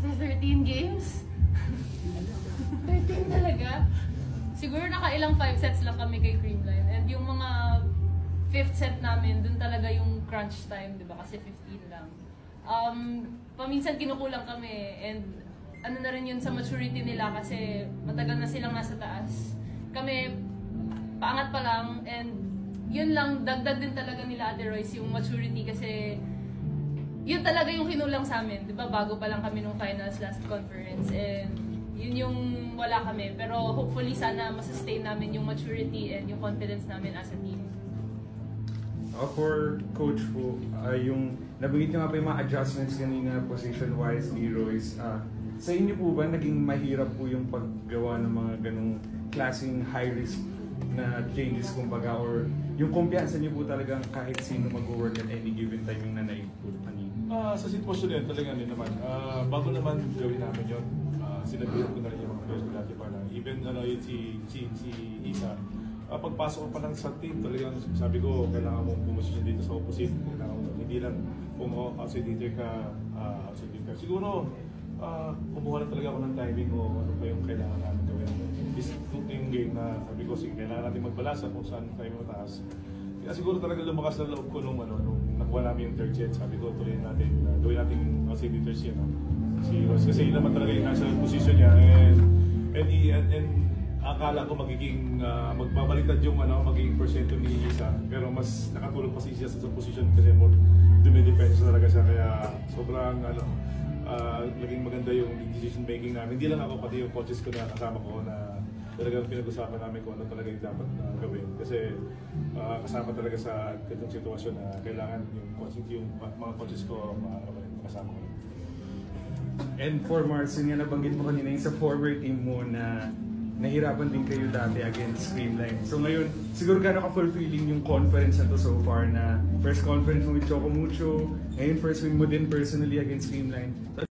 After 13 games? 13 talaga? Siguro nakailang 5 sets lang kami kay Creamline. And yung mga 5th set namin, dun talaga yung crunch time, di ba? Kasi 15 lang. Paminsan kinukulang kami and ano na rin yun sa maturity nila kasi matagal na silang nasa taas. Kami, paangat pa lang and yun lang, dagdag din talaga nila Ate Royce yung maturity kasi yun talaga yung kinulang sa amin, di ba? Bago pa lang kami nung finals last conference and yun yung wala kami. Pero hopefully sana masustain namin yung maturity and yung confidence namin as a team. For Coach Fu, yung nabanggit nyo nga pa yung mga adjustments kanina position-wise ni Royce. Sa inyo po ba naging mahirap po yung paggawa ng mga ganong klaseng high-risk na changes kumbaga or yung kumpiyansa niyo po talagang kahit sino mag-work at any given time yung na-input kanina? Sa sitwasyon yan talaga naman, bago naman gawin namin yun, sinabihan ko na rin yung mga players ko dati pa lang. Even si Isa, pagpasok ko pa lang sa team, talagang sabi ko, kailangan mong pumusisyon dito sa opposite. Kailangan mo, hindi lang kung outside hitter ka, outside hitter. Siguro, kumuha na talaga ako ng timing o ano pa yung kailangan namin gawin. This two-team game na sabi ko, sige, kailangan natin magbalasa kung saan tayo mataas. Kaya siguro talaga lumakas na loob ko nung nakuha namin yung third set. Sabi ko, tuloy natin, gawin natin outside hitters yun. Si Ross, kasi yun naman talaga yung nasa position niya. And akala ko magiging magbabaliktad yung magiging porsyento ni Isa, pero mas nakatulog pa si Isa sa position kasi more dumidepensa talaga siya, kaya sobrang naging maganda yung decision making namin. Hindi lang ako, pati yung coaches ko na kasama ko na talagang pinag-usapan namin kung ano talaga yung dapat gawin kasi kasama talaga sa ganitong sitwasyon na kailangan yung mga coaches ko kasama ko. And for Mars, yun nga nabanggit mo kanina yung sa forward team mo na nahirapan din kayo dati against Creamline. So ngayon, siguro gano'n ka-fulfilling yung conference na to so far na first conference mo with Choco Mucho, ngayon first win mo din personally against Creamline.